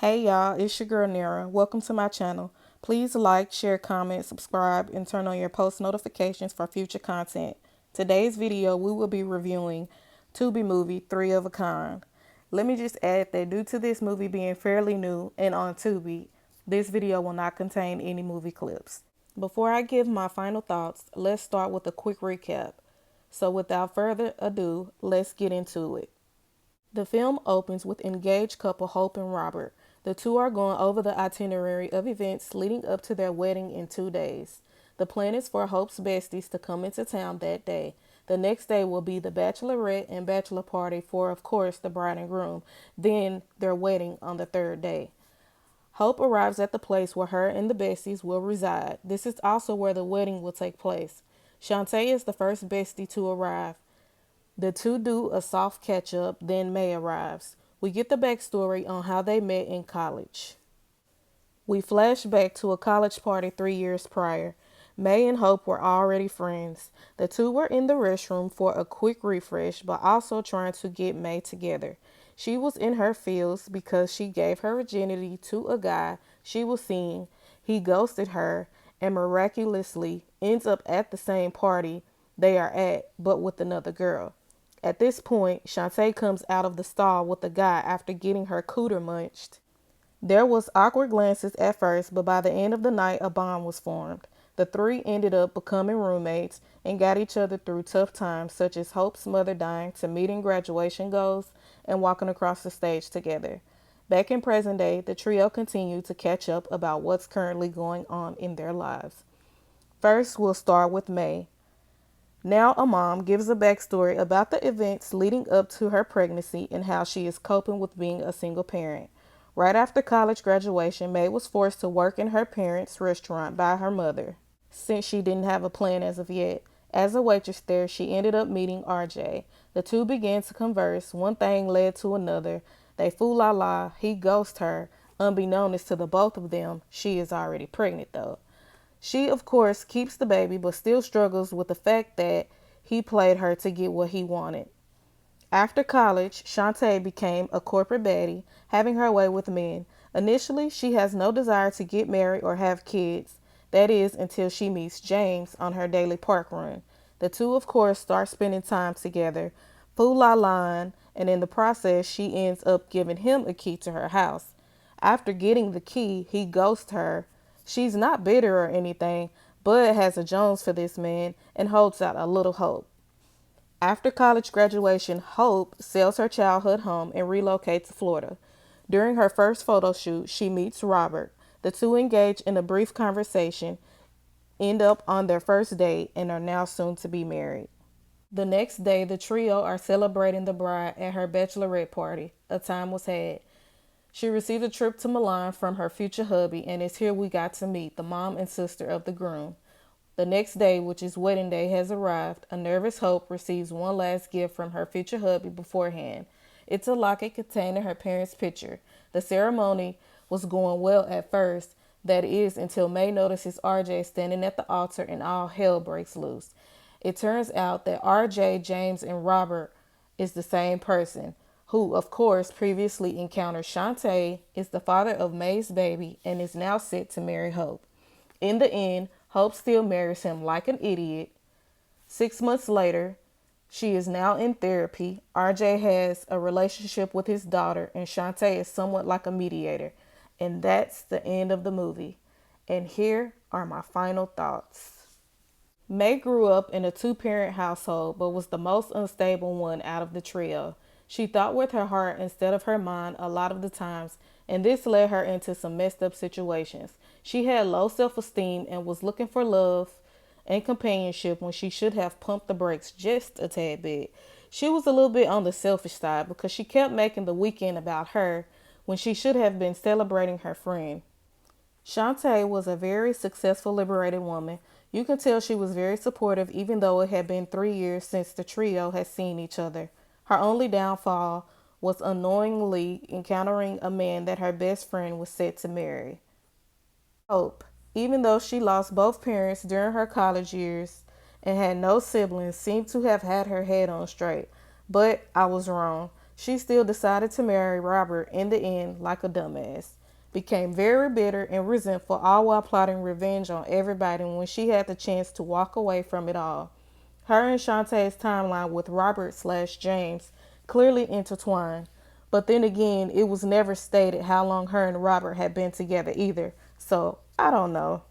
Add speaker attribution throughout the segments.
Speaker 1: Hey y'all, it's your girl Nara. Welcome to my channel. Please like, share, comment, subscribe, and turn on your post notifications for future content. Today's video, we will be reviewing Tubi Movie 3 of a Kind. Let me just add that due to this movie being fairly new and on Tubi, this video will not contain any movie clips. Before I give my final thoughts, let's start with a quick recap. So without further ado, let's get into it. The film opens with engaged couple Hope and Robert. The two are going over the itinerary of events leading up to their wedding in 2 days. The plan is for Hope's besties to come into town that day. The next day will be the bachelorette and bachelor party for, of course, the bride and groom, then their wedding on the third day. Hope arrives at the place where her and the besties will reside. This is also where the wedding will take place. Shantae is the first bestie to arrive. The two do a soft catch up, then May arrives. We get the backstory on how they met in college. We flash back to a college party 3 years prior. May and Hope were already friends. The two were in the restroom for a quick refresh, but also trying to get May together. She was in her feels because she gave her virginity to a guy she was seeing. He ghosted her and miraculously ends up at the same party they are at, but with another girl. At this point, Shantae comes out of the stall with the guy after getting her cooter munched. There was awkward glances at first, but by the end of the night, a bond was formed. The three ended up becoming roommates and got each other through tough times, such as Hope's mother dying to meeting graduation goals and walking across the stage together. Back in present day, the trio continued to catch up about what's currently going on in their lives. First, we'll start with May. Now a mom gives a backstory about the events leading up to her pregnancy and how she is coping with being a single parent. Right after college graduation, May was forced to work in her parents' restaurant by her mother, since she didn't have a plan as of yet. As a waitress there, she ended up meeting RJ. The two began to converse. One thing led to another. They fool-la-la. He ghosts her. Unbeknownst to the both of them, she is already pregnant though. She, of course, keeps the baby, but still struggles with the fact that he played her to get what he wanted. After college, Shantae became a corporate baddie, having her way with men. Initially, she has no desire to get married or have kids. That is, until she meets James on her daily park run. The two, of course, start spending time together, fool-la-la, and in the process, she ends up giving him a key to her house. After getting the key, he ghosts her. She's not bitter or anything, but has a Jones for this man and holds out a little hope. After college graduation, Hope sells her childhood home and relocates to Florida. During her first photo shoot, she meets Robert. The two engage in a brief conversation, end up on their first date, and are now soon to be married. The next day, the trio are celebrating the bride at her bachelorette party. A time was had. She received a trip to Milan from her future hubby, and it's here we got to meet the mom and sister of the groom. The next day, which is wedding day, has arrived. A nervous Hope receives one last gift from her future hubby beforehand. It's a locket containing her parents' picture. The ceremony was going well at first, that is, until May notices RJ standing at the altar and all hell breaks loose. It turns out that RJ, James, and Robert is the same person, who, of course, previously encountered Shantae, is the father of May's baby, and is now set to marry Hope. In the end, Hope still marries him like an idiot. 6 months later, she is now in therapy. RJ has a relationship with his daughter, and Shantae is somewhat like a mediator. And that's the end of the movie. And here are my final thoughts. May grew up in a two-parent household, but was the most unstable one out of the trio. She thought with her heart instead of her mind a lot of the times, and this led her into some messed up situations. She had low self-esteem and was looking for love and companionship when she should have pumped the brakes just a tad bit. She was a little bit on the selfish side because she kept making the weekend about her when she should have been celebrating her friend. Shantae was a very successful, liberated woman. You can tell she was very supportive even though it had been 3 years since the trio had seen each other. Her only downfall was unknowingly encountering a man that her best friend was set to marry. Hope, even though she lost both parents during her college years and had no siblings, seemed to have had her head on straight. But I was wrong. She still decided to marry Robert in the end like a dumbass. Became very bitter and resentful, all while plotting revenge on everybody when she had the chance to walk away from it all. Her and Shantae's timeline with Robert slash James clearly intertwined. But then again, it was never stated how long her and Robert had been together either. So, I don't know.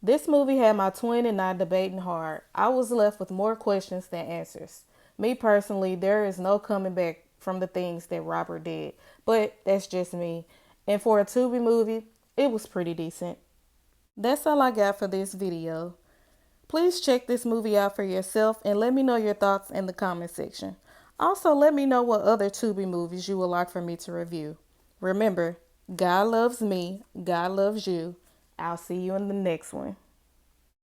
Speaker 1: This movie had my twin and I debating hard. I was left with more questions than answers. Me personally, there is no coming back from the things that Robert did. But that's just me. And for a Tubi movie, it was pretty decent. That's all I got for this video. Please check this movie out for yourself and let me know your thoughts in the comment section. Also, let me know what other Tubi movies you would like for me to review. Remember, God loves me, God loves you. I'll see you in the next one.